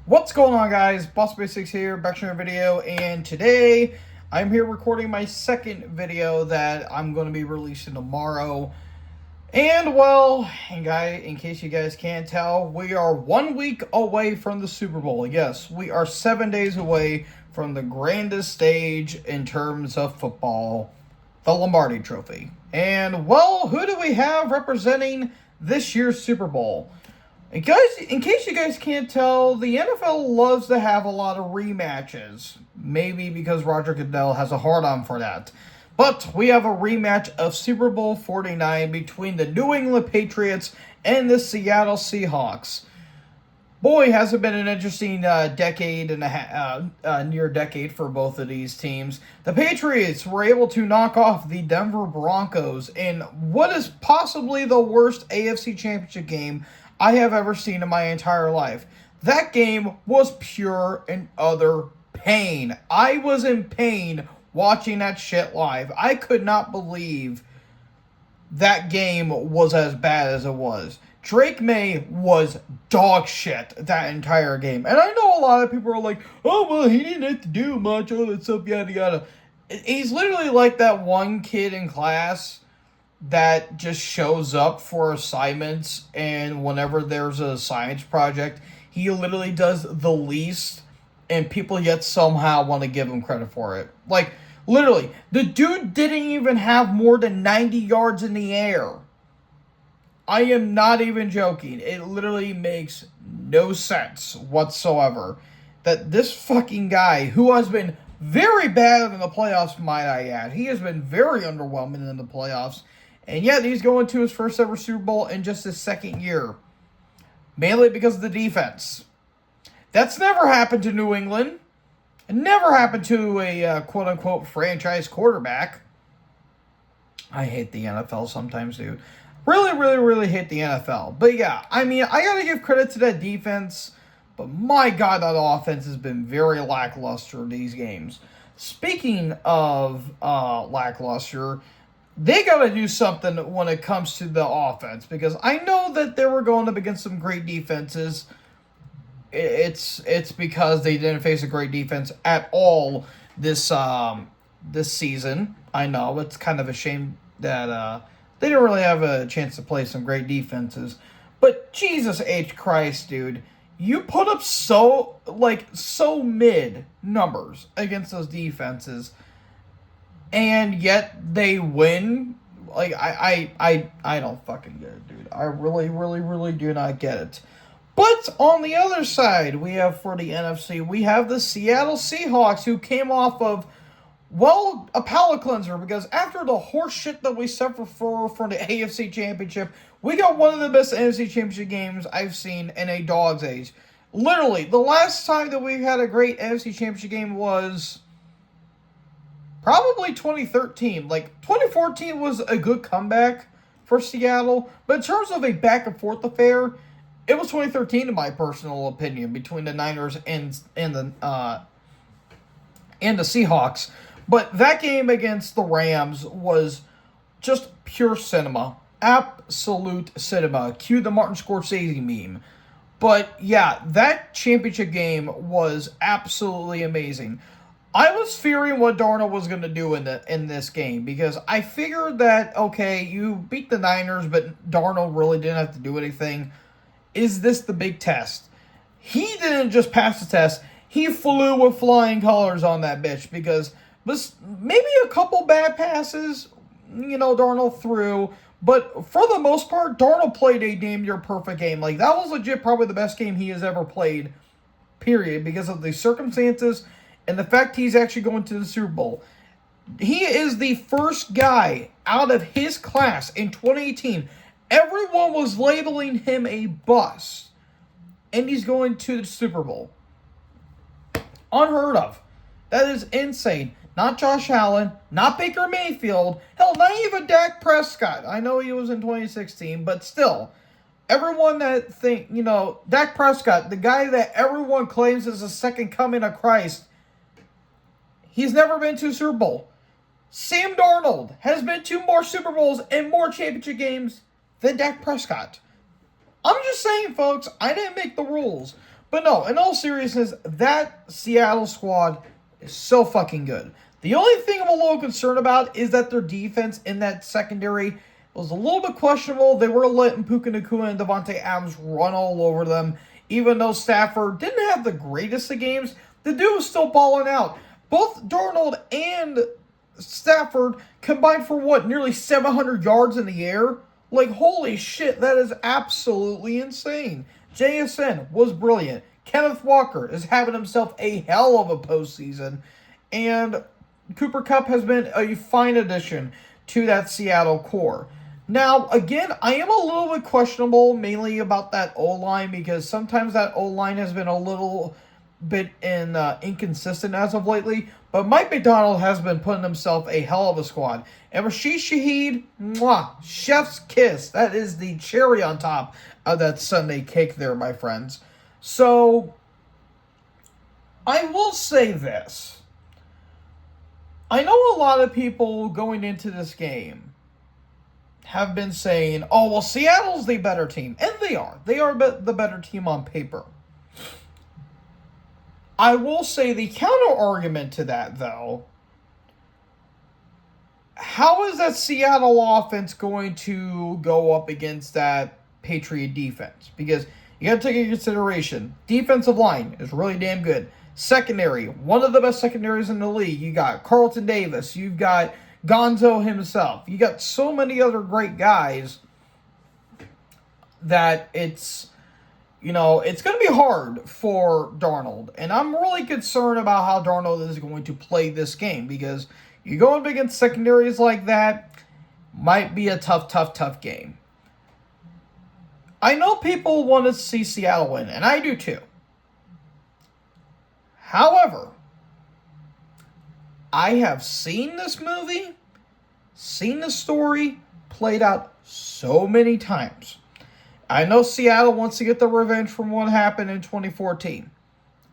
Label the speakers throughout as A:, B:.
A: What's going on, guys? Boss Basics here, back to another video, and today I'm here recording my second video that I'm going to be releasing tomorrow. And well, in case you guys can't tell, we are 1 week away from the Super Bowl. Yes, we are 7 days away from the grandest stage in terms of football, the Lombardi Trophy. And well, who do we have representing this year's Super Bowl? And guys, in case you guys can't tell, the NFL loves to have a lot of rematches. Maybe because Roger Goodell has a hard-on for that. But we have a rematch of Super Bowl 49 between the New England Patriots and the Seattle Seahawks. Boy, has it been an interesting decade and near decade for both of these teams. The Patriots were able to knock off the Denver Broncos in what is possibly the worst AFC Championship game I have ever seen in my entire life. That game was pure and utter pain. I was in pain watching that shit live. I could not believe that game was as bad as it was. Drake May was dog shit that entire game. And I know a lot of people are like, oh, well, he didn't have to do much, all that stuff, yada, yada. He's literally like that one kid in class that just shows up for assignments, and whenever there's a science project, he literally does the least, and people yet somehow want to give him credit for it. Like, literally, the dude didn't even have more than 90 yards in the air. I am not even joking. It literally makes no sense whatsoever that this fucking guy, who has been very bad in the playoffs, might I add, he has been very underwhelming in the playoffs, and yet he's going to his first ever Super Bowl in just his second year. Mainly because of the defense. That's never happened to New England. It never happened to a quote-unquote franchise quarterback. I hate the NFL sometimes, dude. Really hate the NFL. But yeah, I mean, I gotta give credit to that defense. But my God, that offense has been very lackluster these games. Speaking of lackluster, they got to do something when it comes to the offense, because I know that they were going up against some great defenses. It's because they didn't face a great defense at all this season. I know it's kind of a shame that they didn't really have a chance to play some great defenses. But Jesus H. Christ, dude, you put up so mid numbers against those defenses, and yet they win. Like, I don't fucking get it, dude. I really do not get it. But on the other side, we have for the NFC, we have the Seattle Seahawks, who came off of, well, a palate cleanser, because after the horse shit that we suffered for the AFC Championship, we got one of the best NFC Championship games I've seen in a dog's age. Literally, the last time that we had a great NFC Championship game was probably 2013. Like, 2014 was a good comeback for Seattle, but in terms of a back-and-forth affair, it was 2013 in my personal opinion, between the Niners and the Seahawks. But that game against the Rams was just pure cinema. Absolute cinema. Cue the Martin Scorsese meme. But yeah, that championship game was absolutely amazing. I was fearing what Darnold was going to do in this game, because I figured that, okay, you beat the Niners, but Darnold really didn't have to do anything. Is this the big test? He didn't just pass the test. He flew with flying colors on that bitch, because maybe a couple bad passes, Darnold threw. But for the most part, Darnold played a damn near perfect game. Like, that was legit probably the best game he has ever played, period, because of the circumstances and the fact he's actually going to the Super Bowl. He is the first guy out of his class in 2018. Everyone was labeling him a bust, and he's going to the Super Bowl. Unheard of. That is insane. Not Josh Allen, not Baker Mayfield, hell, not even Dak Prescott. I know he was in 2016, but still, everyone that Dak Prescott, the guy that everyone claims is the second coming of Christ, he's never been to a Super Bowl. Sam Darnold has been to more Super Bowls and more championship games than Dak Prescott. I'm just saying, folks, I didn't make the rules. But no, in all seriousness, that Seattle squad is so fucking good. The only thing I'm a little concerned about is that their defense in that secondary was a little bit questionable. They were letting Puka Nacua and Devontae Adams run all over them. Even though Stafford didn't have the greatest of games, the dude was still balling out. Both Darnold and Stafford combined for what, nearly 700 yards in the air? Like, holy shit, that is absolutely insane. JSN was brilliant. Kenneth Walker is having himself a hell of a postseason. And Cooper Kupp has been a fine addition to that Seattle core. Now, again, I am a little bit questionable, mainly about that O-line, because sometimes that O-line has been a little bit inconsistent as of lately. But Mike McDonald has been putting himself a hell of a squad. And Rashid Shaheed, mwah, chef's kiss. That is the cherry on top of that Sunday cake there, my friends. So, I will say this. I know a lot of people going into this game have been saying, oh, well, Seattle's the better team. And they are. They are the better team on paper. I will say the counter-argument to that, though, how is that Seattle offense going to go up against that Patriot defense? Because you got to take into consideration, defensive line is really damn good. Secondary, one of the best secondaries in the league. You got Carlton Davis. You've got Gonzo himself. You got so many other great guys that it's going to be hard for Darnold. And I'm really concerned about how Darnold is going to play this game, because you go up against secondaries like that, might be a tough game. I know people want to see Seattle win, and I do too. However, I have seen this movie, seen the story played out so many times. I know Seattle wants to get the revenge from what happened in 2014.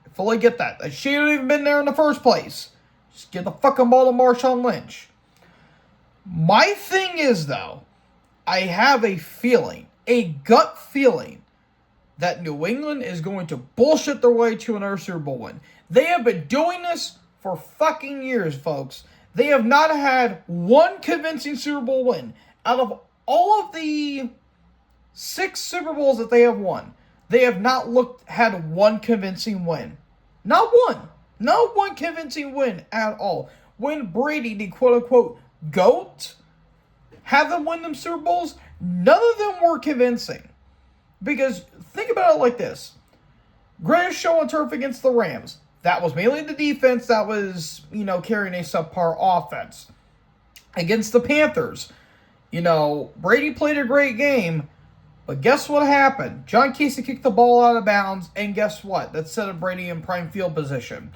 A: I fully get that. They shouldn't have even been there in the first place. Just get the fucking ball to Marshawn Lynch. My thing is, though, I have a feeling, a gut feeling, that New England is going to bullshit their way to another Super Bowl win. They have been doing this for fucking years, folks. They have not had one convincing Super Bowl win. Out of all of the 6 Super Bowls that they have won, they have not had one convincing win. Not one. Not one convincing win at all. When Brady, the quote-unquote GOAT, had them win them Super Bowls, none of them were convincing. Because think about it like this. Greatest show on turf against the Rams. That was mainly the defense that was, carrying a subpar offense. Against the Panthers, Brady played a great game, but guess what happened? John Casey kicked the ball out of bounds, and guess what? That set up Brady in prime field position.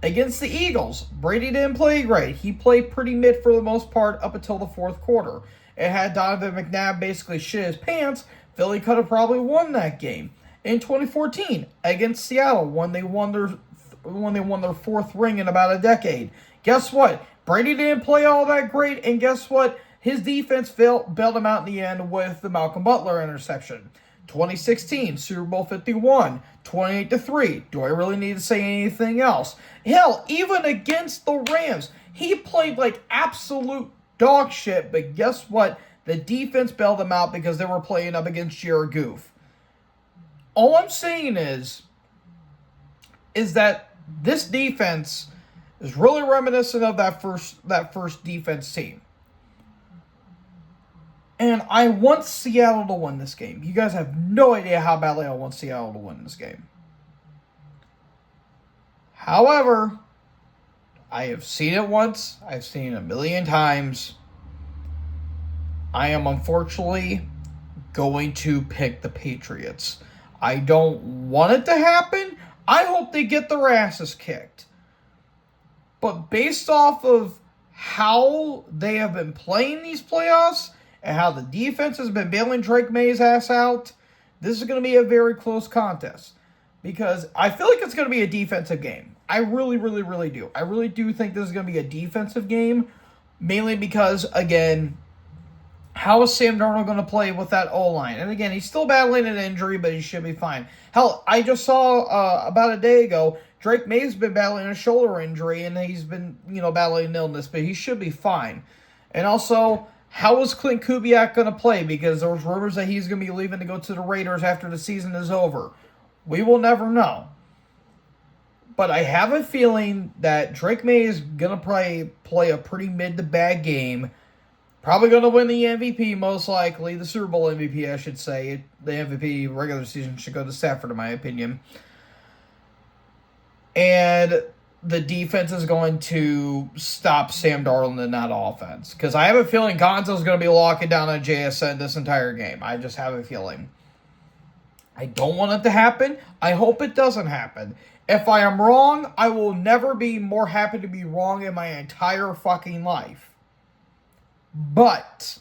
A: Against the Eagles, Brady didn't play great. He played pretty mid for the most part up until the fourth quarter. It had Donovan McNabb basically shit his pants. Philly could have probably won that game. In 2014, against Seattle, when they won their fourth ring in about a decade, guess what? Brady didn't play all that great, and guess what? His defense bailed him out in the end with the Malcolm Butler interception. 2016, Super Bowl 51, 28-3. Do I really need to say anything else? Hell, even against the Rams, he played like absolute dog shit, but guess what? The defense bailed him out because they were playing up against Jared Goff. All I'm saying is that this defense is really reminiscent of that first defense team. And I want Seattle to win this game. You guys have no idea how badly I want Seattle to win this game. However, I have seen it once. I've seen it a million times. I am unfortunately going to pick the Patriots. I don't want it to happen. I hope they get their asses kicked. But based off of how they have been playing these playoffs and how the defense has been bailing Drake May's ass out, this is going to be a very close contest. Because I feel like it's going to be a defensive game. I really, really, really do. I really do think this is going to be a defensive game. Mainly because, again, How is Sam Darnold going to play with that O-line? And again, he's still battling an injury, but he should be fine. Hell, I just saw about a day ago, Drake May's been battling a shoulder injury, and he's been, battling an illness, but he should be fine. And also, how is Clint Kubiak going to play? Because there was rumors that he's going to be leaving to go to the Raiders after the season is over. We will never know. But I have a feeling that Drake May is going to play a pretty mid to bad game. Probably going to win the MVP, most likely. The Super Bowl MVP, I should say. The MVP regular season should go to Stafford, in my opinion. And the defense is going to stop Sam Darnold in that offense. Because I have a feeling Gonzo's going to be locking down on JSN this entire game. I just have a feeling. I don't want it to happen. I hope it doesn't happen. If I am wrong, I will never be more happy to be wrong in my entire fucking life. But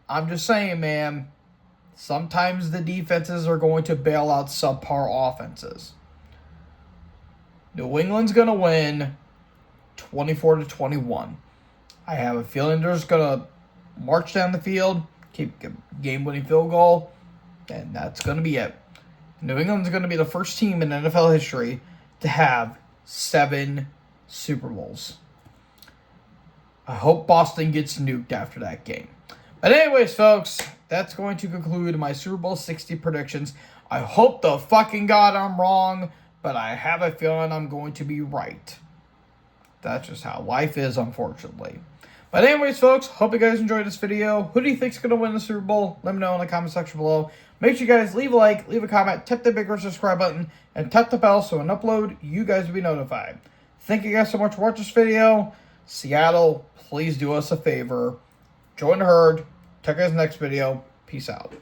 A: I'm just saying, man, sometimes the defenses are going to bail out subpar offenses. New England's going to win 24-21. I have a feeling they're just going to march down the field, keep a game-winning field goal, and that's going to be it. New England's going to be the first team in NFL history to have 7 Super Bowls. I hope Boston gets nuked after that game. But anyways, folks, that's going to conclude my Super Bowl 60 predictions. I hope the fucking God I'm wrong, but I have a feeling I'm going to be right. That's just how life is, unfortunately. But anyways, folks, hope you guys enjoyed this video. Who do you think's going to win the Super Bowl? Let me know in the comment section below. Make sure you guys leave a like, leave a comment, tap the big red subscribe button, and tap the bell so when I upload, you guys will be notified. Thank you guys so much for watching this video. Seattle, please do us a favor. Join the herd. Check out the next video. Peace out.